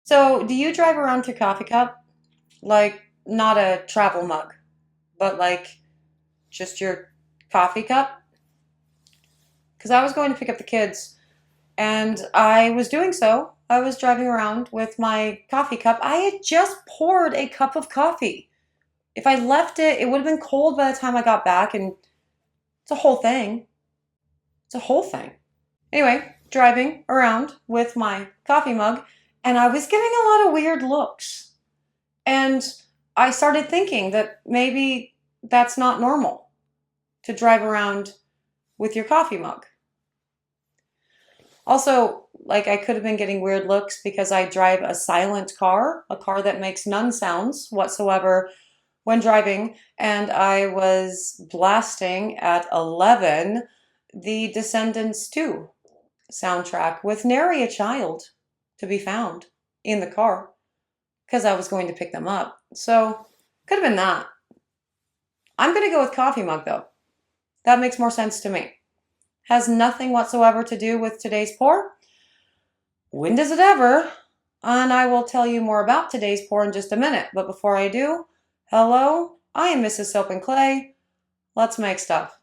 So, do you drive around with your coffee cup? Like, not a travel mug, but like just your coffee cup? Because I was going to pick up the kids and I was doing so. I was driving around with my coffee cup. I had just poured a cup of coffee. If I left it, it would have been cold by the time I got back, and it's a whole thing. It's a whole thing. Anyway, driving around with my coffee mug, and I was getting a lot of weird looks. And I started thinking that maybe that's not normal to drive around with your coffee mug. Also, like I could have been getting weird looks because I drive a silent car, a car that makes none sounds whatsoever when driving, and I was blasting at 11 the Descendants 2 soundtrack with nary a child to be found in the car because I was going to pick them up. So, could have been that. I'm going to go with coffee mug though. That makes more sense to me. Has nothing whatsoever to do with today's pour. When does it ever? And I will tell you more about today's pour in just a minute. But before I do, hello, I am Mrs. Soap and Clay. Let's make stuff.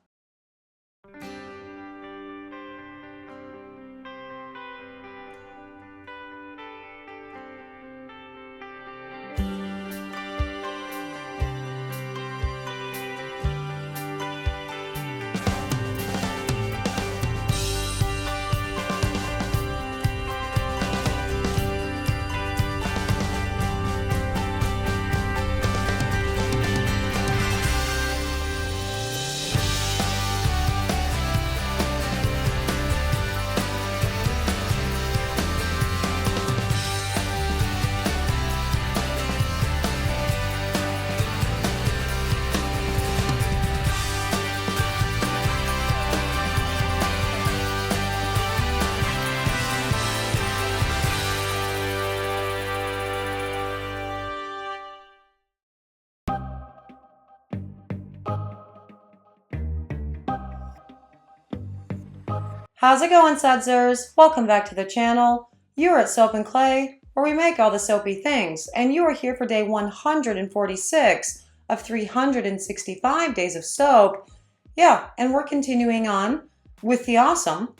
How's it going, Sudsers? Welcome back to the channel. You're at Soap and Clay, where we make all the soapy things, and you are here for day 146 of 365 days of soap. Yeah, and we're continuing on with the awesome,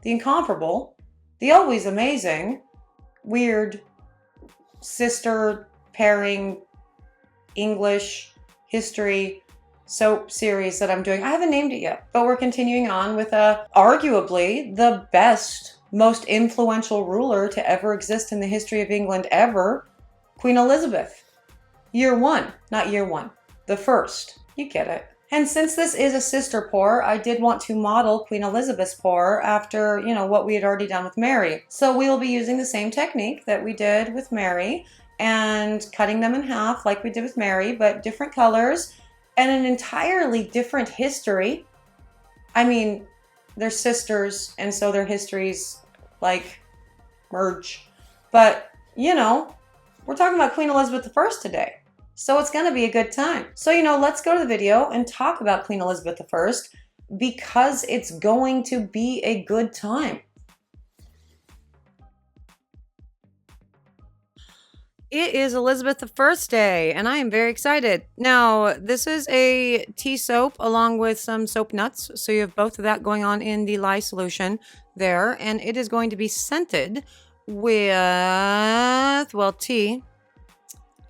the incomparable, the always amazing, weird, sister pairing, English, history, soap series that I'm doing. I haven't named it yet, but we're continuing on with arguably the best, most influential ruler to ever exist in the history of England ever, Queen Elizabeth. Year one, not year one, the first. You get it. And since this is a sister pour, I did want to model Queen Elizabeth's pour after, what we had already done with Mary. So we will be using the same technique that we did with Mary and cutting them in half like we did with Mary, but different colors and an entirely different history. I mean, they're sisters, and so their histories, merge. But, we're talking about Queen Elizabeth I today. So it's going to be a good time. So, let's go to the video and talk about Queen Elizabeth I because it's going to be a good time. It is Elizabeth I's Day, and I am very excited. Now, this is a tea soap along with some soap nuts, so you have both of that going on in the lye solution there, and it is going to be scented with, tea,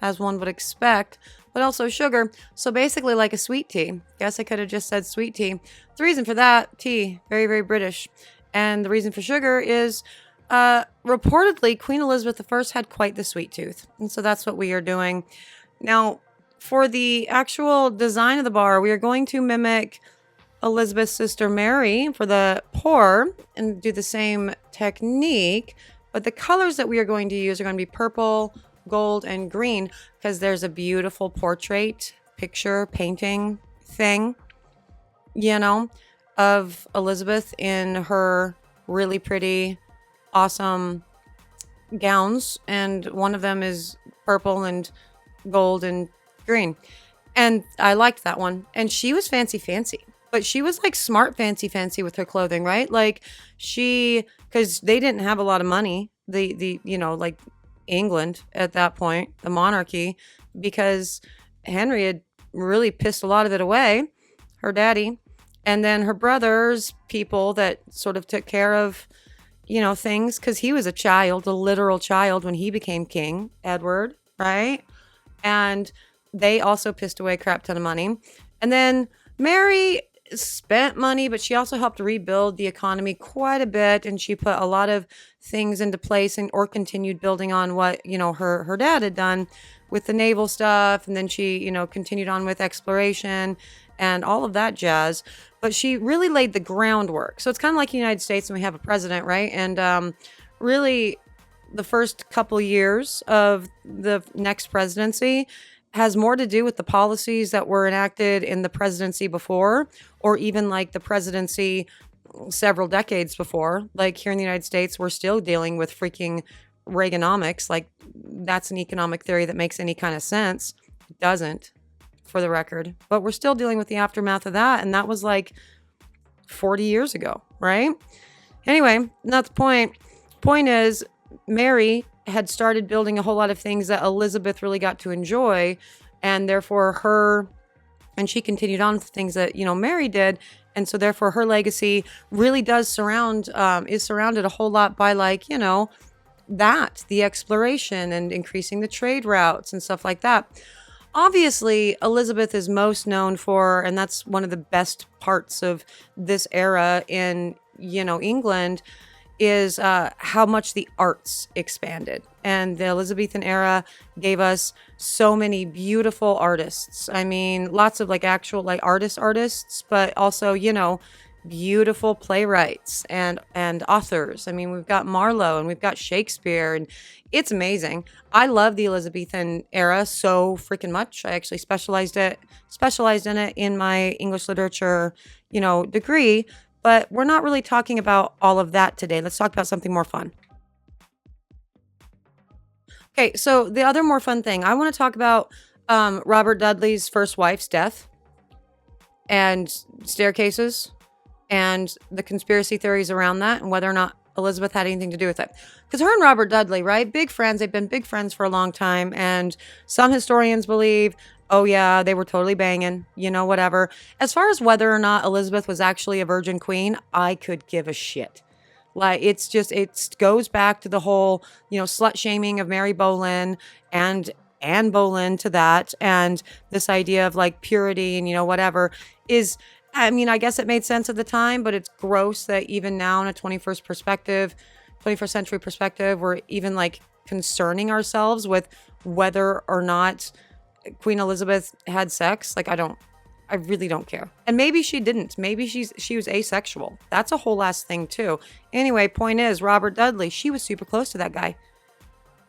as one would expect, but also sugar, so basically like a sweet tea. Guess I could have just said sweet tea. The reason for that, tea, very, very British, and the reason for sugar is reportedly, Queen Elizabeth I had quite the sweet tooth, and so that's what we are doing. Now, for the actual design of the bar, we are going to mimic Elizabeth's sister Mary for the pour and do the same technique, but the colors that we are going to use are going to be purple, gold, and green because there's a beautiful portrait, picture, painting thing, of Elizabeth in her really pretty awesome gowns, and one of them is purple and gold and green, and I liked that one. And she was fancy, but she was like smart fancy with her clothing, right? Like because they didn't have a lot of money, the England at that point, the monarchy, because Henry had really pissed a lot of it away, her daddy. And then her brother's people that sort of took care of, things, because he was a child, a literal child when he became king, Edward, right? And they also pissed away a crap ton of money. And then Mary spent money, but she also helped rebuild the economy quite a bit. And she put a lot of things into place or continued building on what, her dad had done with the naval stuff. And then she, continued on with exploration and all of that jazz. But she really laid the groundwork. So it's kind of like the United States when we have a president, right? And really, the first couple years of the next presidency has more to do with the policies that were enacted in the presidency before, or even like the presidency several decades before. Like here in the United States, we're still dealing with freaking Reaganomics. Like that's an economic theory that makes any kind of sense. It doesn't, for the record. But we're still dealing with the aftermath of that. And that was like 40 years ago, right? Anyway, not the point. Point is, Mary had started building a whole lot of things that Elizabeth really got to enjoy, and therefore she continued on with things that, Mary did. And so therefore her legacy really is surrounded a whole lot by the exploration and increasing the trade routes and stuff like that. Obviously, Elizabeth is most known for, and that's one of the best parts of this era in, England, is how much the arts expanded. And the Elizabethan era gave us so many beautiful artists. I mean, lots of actual artists, but also, beautiful playwrights and authors. I mean, we've got Marlowe and we've got Shakespeare, and it's amazing. I love the Elizabethan era so freaking much. I actually specialized in it in my English literature, degree. But we're not really talking about all of that today. Let's talk about something more fun. Okay, so the other more fun thing, I want to talk about Robert Dudley's first wife's death and staircases and the conspiracy theories around that and whether or not Elizabeth had anything to do with it. Because her and Robert Dudley, right, big friends, they've been big friends for a long time. And some historians believe, oh yeah, they were totally banging, whatever. As far as whether or not Elizabeth was actually a virgin queen, I could give a shit. It goes back to the whole, slut shaming of Mary Boleyn and Anne Boleyn to that. And this idea of purity and, whatever is, I guess it made sense at the time, but it's gross that even now in a 21st century perspective, we're even concerning ourselves with whether or not Queen Elizabeth had sex. I really don't care. And maybe she didn't. Maybe she was asexual. That's a whole last thing too. Anyway, point is, Robert Dudley, she was super close to that guy.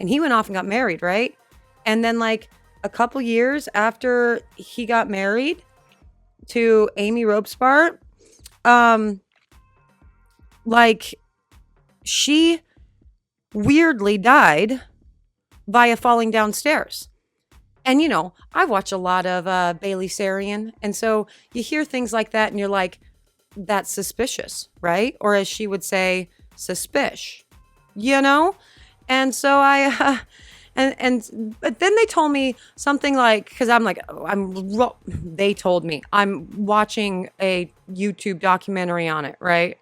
And he went off and got married, right? And then a couple years after he got married to Amy Robespart, she weirdly died via falling downstairs. And, I watch a lot of Bailey Sarian. And so you hear things like that and you're like, that's suspicious, right? Or as she would say, suspish, And so but then they told me something because they told me I'm watching a YouTube documentary on it, right?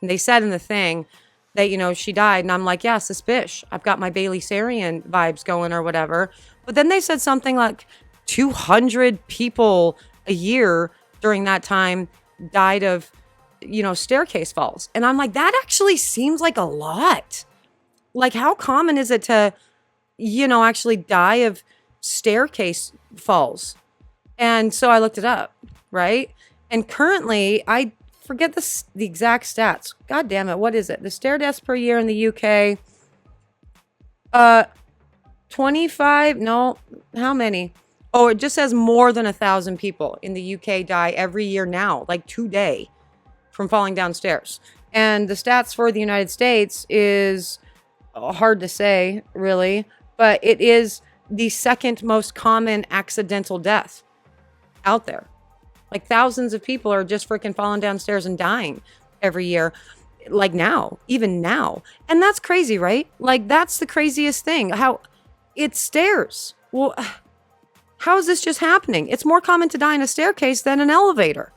And they said in the thing that, she died. And I'm like, yeah, suspish. I've got my Bailey Sarian vibes going or whatever. But then they said something like 200 people a year during that time died of, staircase falls. And I'm like, that actually seems like a lot. How common is it to, actually die of staircase falls? And so I looked it up, right? And currently, I forget the exact stats. God damn it, what is it? The stair deaths per year in the UK. 25, no, how many? Oh, it just says more than 1,000 people in the UK die every year now, today, from falling downstairs. And the stats for the United States is hard to say, really, but it is the second most common accidental death out there. Thousands of people are just freaking falling downstairs and dying every year. like now, even now. And that's crazy, right? Like, that's the craziest thing. How it's stairs. Well, how is this just happening? It's more common to die in a staircase than an elevator.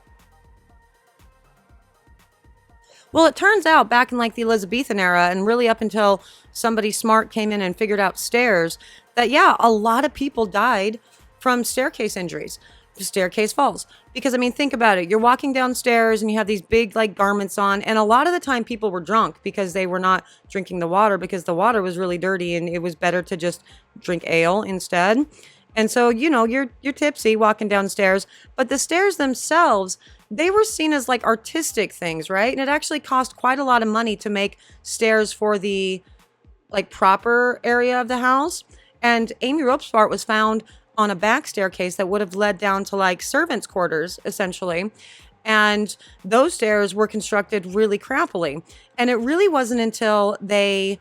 Well, it turns out back in like the Elizabethan era and really up until somebody smart came in and figured out stairs, that yeah, a lot of people died from staircase injuries, staircase falls. Because I mean, think about it. You're walking downstairs and you have these big like garments on, and a lot of the time people were drunk because they were not drinking the water because the water was really dirty and it was better to just drink ale instead. And so, you know, you're tipsy walking downstairs, but the stairs themselves, they were seen as like artistic things, right? And it actually cost quite a lot of money to make stairs for the like proper area of the house. And Amy Rope's part was found on a back staircase that would have led down to like servants' quarters, essentially. And those stairs were constructed really crappily. And it really wasn't until they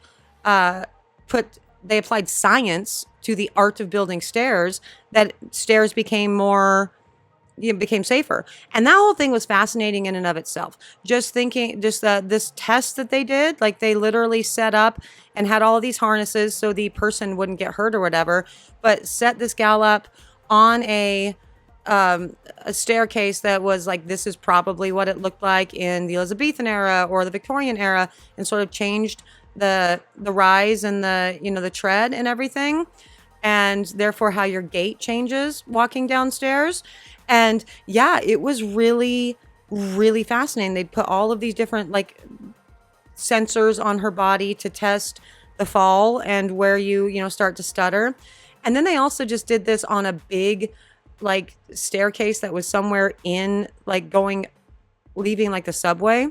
applied science to the art of building stairs that stairs became became safer. And that whole thing was fascinating in and of itself. Just thinking, this test that they did, like they literally set up and had all of these harnesses so the person wouldn't get hurt or whatever, but set this gal up on a staircase that was like, this is probably what it looked like in the Elizabethan era or the Victorian era, and sort of changed the rise and the tread and everything, and therefore how your gait changes walking downstairs. And yeah, it was really, really fascinating. They'd put all of these different like sensors on her body to test the fall and where you start to stutter. And then they also just did this on a big like staircase that was somewhere in like leaving like the subway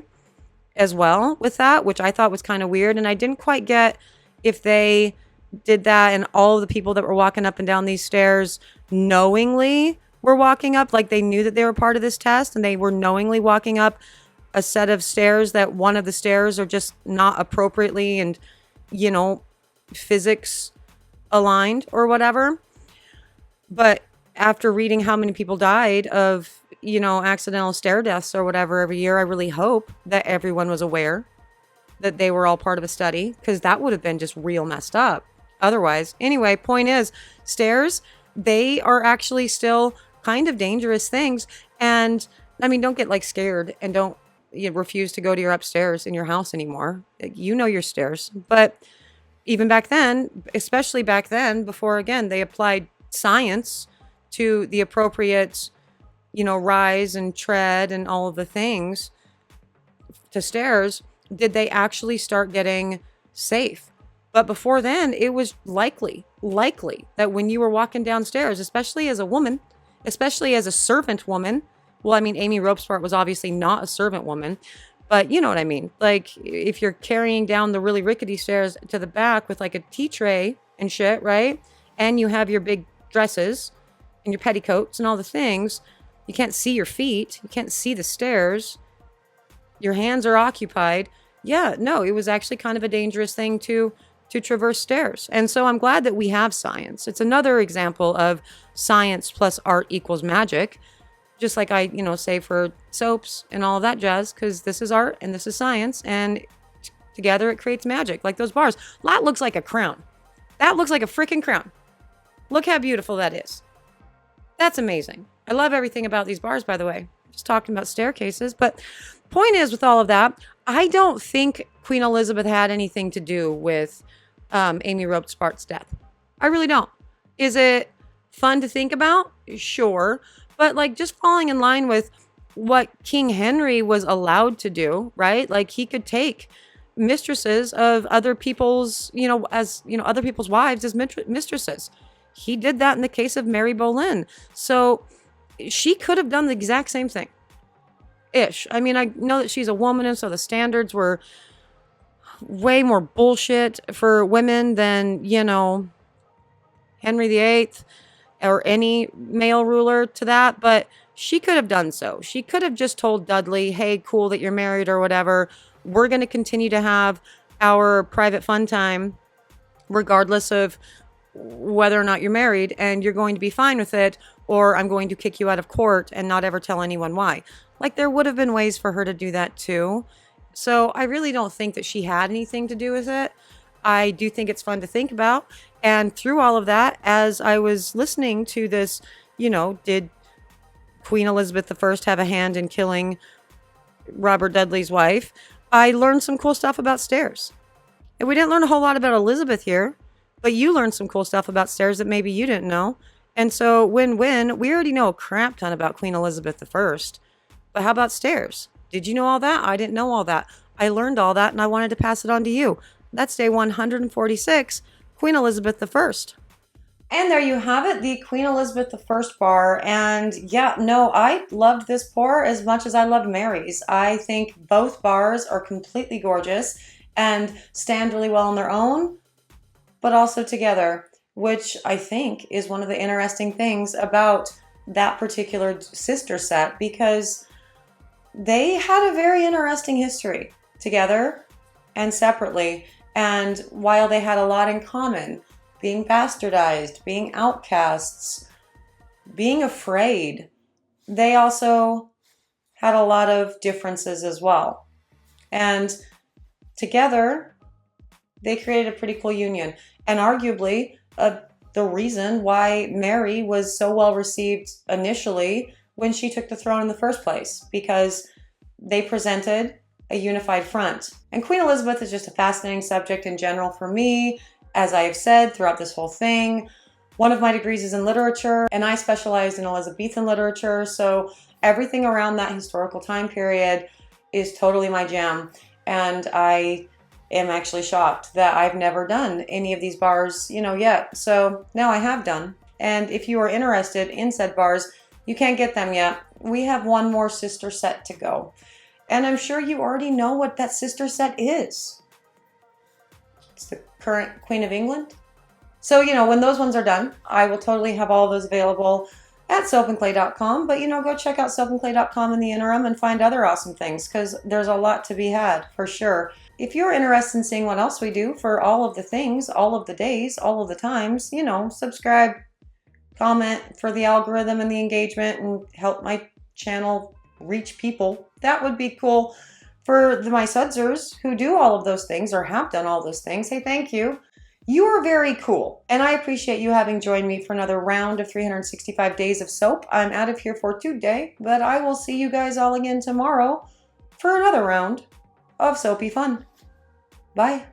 as well with that, which I thought was kind of weird. And I didn't quite get if they did that and all of the people that were walking up and down these stairs knowingly were walking up, like they knew that they were part of this test and they were knowingly walking up a set of stairs that one of the stairs are just not appropriately and, physics aligned or whatever. But after reading how many people died of, accidental stair deaths or whatever every year, I really hope that everyone was aware that they were all part of a study, because that would have been just real messed up otherwise. Anyway, point is, stairs, they are actually still kind of dangerous things. And I mean, don't get like scared and don't refuse to go to your upstairs in your house anymore. You know your stairs. But even back then, especially back then, before, again, they applied science to the appropriate, rise and tread and all of the things to stairs, did they actually start getting safe. But before then, it was likely that when you were walking downstairs, especially as a woman, especially as a servant woman, well, I mean, Amy Rope's part was obviously not a servant woman, but you know what I mean? Like, if you're carrying down the really rickety stairs to the back with like a tea tray and shit, right? And you have your big dresses and your petticoats and all the things, you can't see your feet, you can't see the stairs, your hands are occupied. Yeah, no, it was actually kind of a dangerous thing to traverse stairs. And so I'm glad that we have science. It's another example of science plus art equals magic. Just like I, say for soaps and all of that jazz, because this is art and this is science, and together it creates magic. Like those bars. That looks like a crown. That looks like a freaking crown. Look how beautiful that is. That's amazing. I love everything about these bars, by the way. Just talking about staircases. But point is, with all of that, I don't think Queen Elizabeth had anything to do with Amy Rope's death. I really don't. Is it fun to think about? Sure. But like just falling in line with what King Henry was allowed to do, right? Like he could take mistresses of other people's, other people's wives as mistresses. He did that in the case of Mary Boleyn. So she could have done the exact same thing. Ish. I mean, I know that she's a woman, and so the standards were way more bullshit for women than, Henry VIII or any male ruler to that, but she could have done so. She could have just told Dudley, hey, cool that you're married or whatever. We're going to continue to have our private fun time regardless of whether or not you're married, and you're going to be fine with it, or I'm going to kick you out of court and not ever tell anyone why. Like, there would have been ways for her to do that too. So I really don't think that she had anything to do with it. I do think it's fun to think about. And through all of that, as I was listening to this, did Queen Elizabeth I have a hand in killing Robert Dudley's wife? I learned some cool stuff about stairs. And we didn't learn a whole lot about Elizabeth here, but you learned some cool stuff about stairs that maybe you didn't know. And so win-win. We already know a crap ton about Queen Elizabeth I. But how about stairs? Did you know all that? I didn't know all that. I learned all that and I wanted to pass it on to you. That's day 146, Queen Elizabeth I. And there you have it, the Queen Elizabeth I bar. And yeah, no, I loved this pour as much as I loved Mary's. I think both bars are completely gorgeous and stand really well on their own, but also together, which I think is one of the interesting things about that particular sister set, because they had a very interesting history together and separately. And while they had a lot in common, being bastardized, being outcasts, being afraid, they also had a lot of differences as well. And together, they created a pretty cool union. And arguably, the reason why Mary was so well received initially when she took the throne in the first place, because they presented a unified front. And Queen Elizabeth is just a fascinating subject in general for me. As I have said throughout this whole thing, one of my degrees is in literature, and I specialized in Elizabethan literature, so everything around that historical time period is totally my jam. And I am actually shocked that I've never done any of these bars, yet. So now I have done. And if you are interested in said bars, you can't get them yet. We have one more sister set to go. And I'm sure you already know what that sister set is. It's the current Queen of England. So, when those ones are done, I will totally have all of those available at soapandclay.com. But, go check out soapandclay.com in the interim and find other awesome things, because there's a lot to be had for sure. If you're interested in seeing what else we do for all of the things, all of the days, all of the times, subscribe, comment for the algorithm and the engagement and help my channel reach people. That would be cool. For my sudsers who do all of those things or have done all those things, hey, thank you. You are very cool. And I appreciate you having joined me for another round of 365 days of soap. I'm out of here for today, but I will see you guys all again tomorrow for another round of soapy fun. Bye.